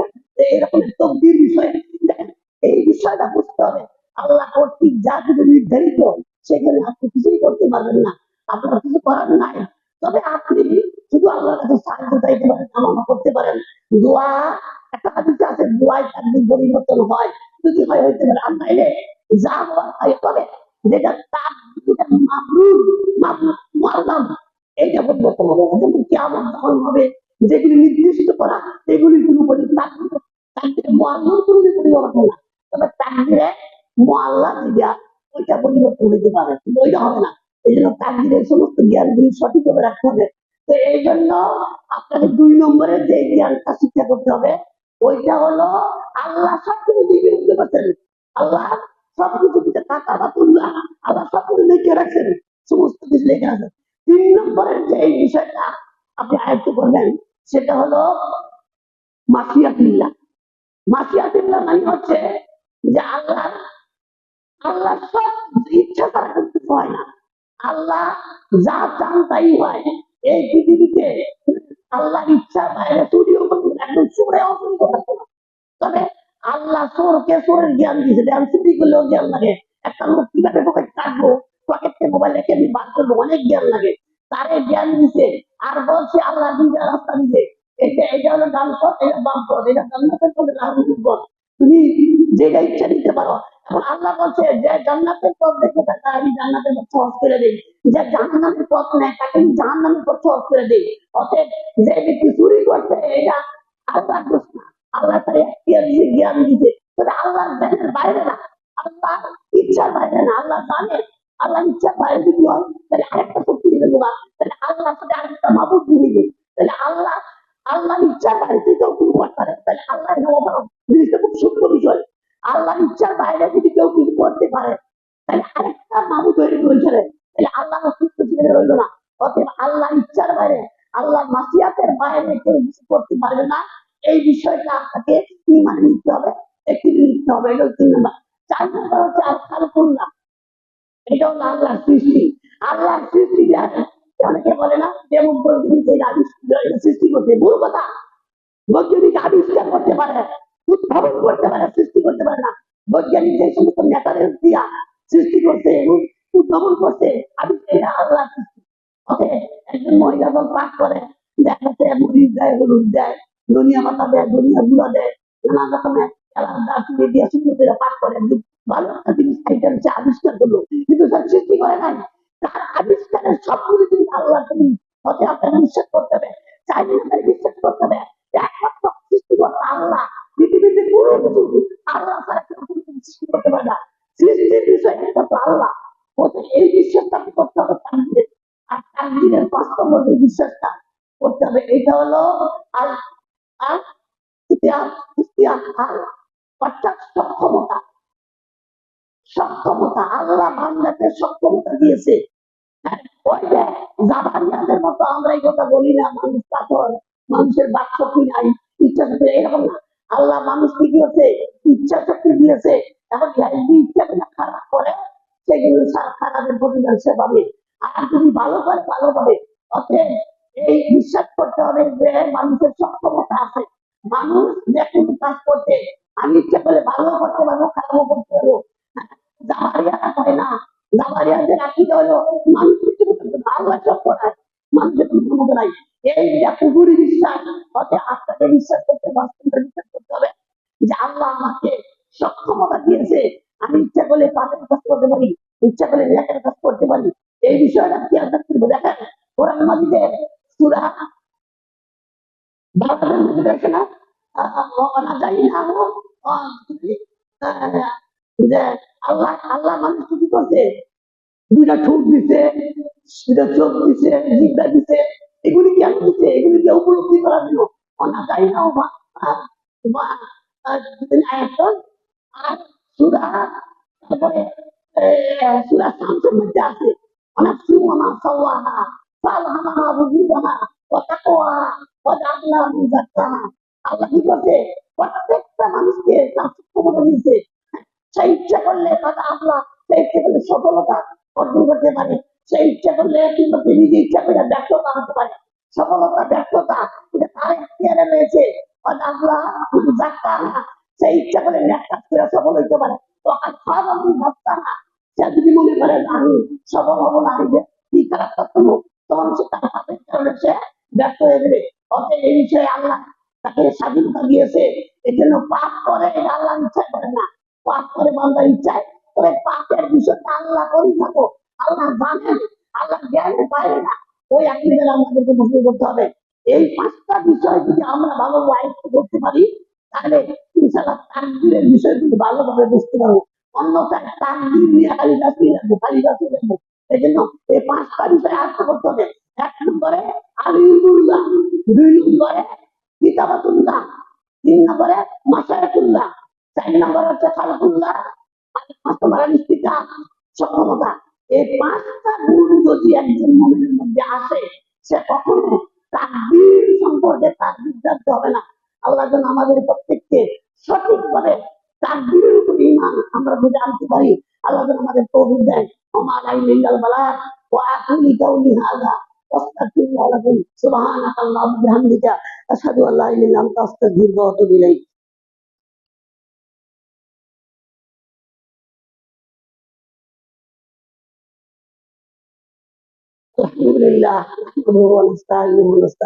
এরকম তকদির বিষয়, দেখেন এই বিষয়টা বুঝতে হবে। আল্লাহ কর্তৃক যা কিছু নির্ধারিত সেখানে আপনি কিছুই করতে পারবেন না, আপনার কিছু করার নাই। তবে আপনি শুধু আল্লাহর কাছে সাহায্য চাইতে পারেন, কামনা করতে পারেন। দোয়া একটা হাদিস আছে, দোয়ায় তাকদীর পরিবর্তন হয়, যদি হয় হইতে পারে, আর নাইলে যা হওয়ার হয় করে। যেটা তার যেটা মাবরুর মাবরুর মুআল্লাম এইটা পরিবর্তন হবে না। কিন্তু কিয়ামত যখন হবে যেগুলি নির্দিষ্ট করা এগুলির কোনো তাকদীর মুআল্লাম কোনো পরিবর্তন না। তবে তাকদীরে মুআল্লা যেটা ওইটা পরিবর্তন হইতে পারে, কিন্তু ওইটা হবে না। এই জন্য তাকদীরের সমস্ত জ্ঞানগুলি সঠিকভাবে রাখতে হবে। তো এই জন্য আপনাকে 2 নম্বরের যে জ্ঞানটা শিক্ষা করতে হবে ওইটা হলো আল্লাহ সবকিছু দিকে বুঝতে পারছেন। আল্লাহ সবকিছু দিতে তাকাবাতুল্লাহ, আল্লাহ সবকিছু লিখে রাখছেন, সমস্ত কিছু লিখে রাখছেন। 3 নম্বরের যে এই বিষয়টা আপনি আয়ত্ত করবেন সেটা হলো মাসিয়াতিল্লাহ। মাসিয়াতিল্লাহ মানে হচ্ছে যে আল্লাহ আল্লাহ সব ইচ্ছা তারা করতে হয় না। আল্লাহ যা চান তাই হয়। এই পৃথিবীতে আল্লাহর ইচ্ছার বাইরে চুরিও করতে একদম চোরে অচুরি করতে না। তবে আল্লাহ চোরকে চোরের জ্ঞান দিয়েছে, যেমন চুরি করলেও জ্ঞান লাগে। একটা লোক কিভাবে পকেট কাটবো, পকেট থেকে মোবাইল রেখে দিয়ে বাদ করবো, অনেক জ্ঞান লাগে। তারে জ্ঞান দিছে আর বলছে আল্লাহ দুইটা রাস্তা দিছে, এটা হলো ডান পথ, এটা বাম পথ, এটা জান্নাতের পথ, এটা জাহান্নামের পথ। তুমি যেটা ইচ্ছা দিতে পারো। এখন আল্লাহ বলছে যে জান্নাতের পথ দেখে তাকে আমি জান্নাতের পথ সহজ করে দিই, যে জাহান্নামের পথ নেয় তাকে আমি জাহান্নামের পথ সহজ করে দিই। অতএব যে ব্যক্তি চুরি করছে এটা আল্লাহর দোষ না, আল্লাহ তার এখতিয়ার দিয়ে জ্ঞান দিতে। তবে আল্লাহর জ্ঞানের বাইরে না, আল্লাহ ইচ্ছার বাইরে না। আল্লাহ জানে আল্লাহ ইচ্ছার বাইরে যদি হয় তাহলে আরেকটা শক্তি দিবে তোমার, তাহলে আল্লাহ সাথে আরেকটা মাবুদ দিয়ে দিবে। তাহলে আল্লাহ আল্লাহর ইচ্ছার বাইরে কেউ কোনো করতে পারে, তাহলে আল্লাহ জিনিসটা খুব সূক্ষ্ম বিষয়। আল্লাহর ইচ্ছার বাইরে যদি কেউ কিছু করতে পারে তাহলে আরেকটা মাবুদ তৈরি হয়েছে, তাহলে আল্লাহ অস্তিত্ব ছেড়ে রইল না। অতএব আল্লাহ ইচ্ছার বাইরে, আল্লাহ মাসিয়াতের বাইরে কেউ কিছু করতে পারবে না। এই বিষয়টা আপনাকে ইমানে নিতে হবে, একটি নিতে হবে। এটা 3 নম্বর। 4 নম্বর হচ্ছে আল খালকুল্লাহ। এটা হলো আল্লাহর সৃষ্টি। আল্লাহর সৃষ্টি অনেকে বলে না যেমন বৈজ্ঞানিক সৃষ্টি করতে, ভুল কথা। বৈজ্ঞানিক আবিষ্কার করতে পারে, উদ্ভাবন করতে পারে, সৃষ্টি করতে পারে না। বৈজ্ঞানিক যে সমস্ত ম্যাটারিয়াল দিয়া সৃষ্টি করছে এবং উদ্ভাবন করছে, আবিষ্কার আল্লাহ সৃষ্টি। ওকে, একজন মহিলা যখন পাঠ করে দেখা যাচ্ছে মরিচ দেয়, হলুদ দেয়, ধনিয়া পাতা দেয়, ধনিয়া গুঁড়া দেয়, নানা রকমের দার্চিনি দিয়ে সুন্দর করে পাঠ করে ভালো একটা জিনিস আইটেম সে আবিষ্কার করলো, কিন্তু তার সৃষ্টি করে নাই। তার আবিষ্কারের সবগুলি কিন্তু আল্লাহ তুমি হতে আপনাকে বিশ্বাস করতে হবে, চাইলে আপনাকে বিশ্বাস করতে হবে। একমাত্র সৃষ্টিকর্তা আল্লাহ, পৃথিবীতে কোনো কিছু আল্লাহ ছাড়া কেউ কোনো কিছু সৃষ্টি করতে পারে না। সৃষ্টির বিষয় একমাত্র আল্লাহ হতে, এই বিশ্বাসটা আপনি করতে হবে। তাকদীর আর তাকদীরের বাস্তব মধ্যে বিশ্বাসটা করতে হবে। এটা হলো আর আর ইতিহাস ইতিহাস আল্লাহ অর্থাৎ সক্ষমতা। সক্ষমতা আল্লাহ বান্দাকে সক্ষমতা দিয়েছে। ওই যে জাবারিয়াদের মতো আমরা এই কথা বলি না, মানুষ পাথর, মানুষের বাক শক্তি নাই, ইচ্ছা শক্তি, এরকম না। আল্লাহ মানুষকে দিয়েছে, ইচ্ছা শক্তি দিয়েছে। এখন যদি ইচ্ছা খারাপ করে সেগুলো খারাপের প্রতিদান সে পাবে, আর যদি ভালো করে ভালো পাবে। অতএব এই বিশ্বাস করতে হবে যে মানুষের সক্ষমতা আছে। মানুষ যে কোনো কাজ করতে আমি ইচ্ছা করলে ভালো করতে পারবো, খারাপও করতে পারবো। জাবারিয়ারা হয় না, জাবারিয়াদের আকিদা হলো মানুষ কিছু করতে পারবে না, আল্লাহ সব করায়, মানুষের কোনো ক্ষমতা নাই। এই যে কুফুরি বিশ্বাস, অতএব আপনাকে বিশ্বাস করতে, বাস্তবে বিশ্বাস করতে হবে যে আল্লাহ আমাকে সক্ষমতা দিয়েছে, আমি ইচ্ছা করলে পাপের কাজ করতে পারি, ইচ্ছা করলে নেকের কাজ করতে পারি। এই বিষয়টা কি আপনার দেখেন কোরআন মাজিদে সূরা বাকারার মধ্যে দেখে না, ওয়ানা যাইনা যে আল্লাহ আল্লাহ মানুষকে কি করছে, দুইটা ঠোঁট দিছে, দুইটা চোখ দিছে, জিভা দিছে, এগুলি কেন দিছে? এগুলিকে উপলব্ধি করার জন্য। অনা তাই না আয়াতন আর সূরা, তারপরে সূরা শামসের মধ্যে আছে অনাফসি ওয়া মা সাওয়াহা ফাআলহামাহা ফুজুরাহা ওয়া তাকওয়াহা ওয়া জাআলাহা মিন যাক্কাহা। আল্লাহ কি করছে? প্রত্যেকটা মানুষকে তার ক্ষমতা দিয়েছে। সে ইচ্ছা করলে তার আল্লাহ, সে ইচ্ছা করলে সফলতা অর্জন করতে পারে, সে ইচ্ছা করলে কি করতে, নিজে ইচ্ছা করে ব্যর্থতা হতে পারে। সফলতা ব্যর্থতা এটা তার এখতিয়ারে রয়েছে। আল্লাহ যাক্কাহা, সে ইচ্ছা করে ন্যাক কাজ করে সফল হইতে পারে। সে যদি মনে করে আমি সফল হবো না, আমি কি খারাপ করবো, তখন সে তার পাপের কারণে সে ব্যর্থ হয়ে যাবে। অতএব এই বিষয়ে আল্লাহ তাকে স্বাধীনতা দিয়েছে। এই জন্য পাপ করে এটা আল্লাহ ইচ্ছা করে না, পাপ করে বান্দার ইচ্ছায়। তবে পাপের বিষয়টা আল্লাহ করি থাকো, আল্লাহ জানেন, আল্লাহ জ্ঞানে পারে না। ওই আকীদা আমাদেরকে মুসলিম করতে হবে। এই পাঁচটা বিষয় যদি আমরা ভালোভাবে আয়ত্ত করতে পারি, তাহলে ইনশাআল্লাহ তাকদীরের বিষয়গুলো ভালোভাবে বুঝতে পারবো। অন্যথায় তাকদীর নিয়ে খালি গাছই রাখবো, খালি গাছই রাখবো। এই জন্য এই পাঁচটা বিষয় আয়ত্ত করতে হবে। এক নম্বরে আলিমুল্লাহ, দুই নম্বরে কিতাবাতুল্লাহ, তিন নম্বরে মাসায়াতুল্লাহ, চার নম্বরে হচ্ছে খালাকুল্লাহ, পাঁচ নম্বরে ইস্তিকাম, সক্ষমতা। এই পাঁচটা গুণ যদি একজন মুমিনের মধ্যে আসে, সে কখনো তাকদীর সম্পর্কে তার বিভ্রান্ত হবে না। আল্লাহ যেন আমাদের প্রত্যেককে সঠিকভাবে তাকদীরের উপর ঈমান আমরা বুঝে আনতে পারি। আল্লাহ যেন আমাদের তৌফিক দেয়। ওমা আলাইনা ইল্লাল বালাগ ওয়া আকুলু কাউলি হাযা ওয়াস্তাগফিরুল্লাহ লাকুম সুবহানাকাল্লাহুম্মা ওয়া বিহামদিকা আশহাদু আল্লা ইলাহা ইল্লা আনতা আস্তাগফিরুকা ওয়া আতুবু ইলাইক। الحمد لله نحمده ونستعينه ونستغفره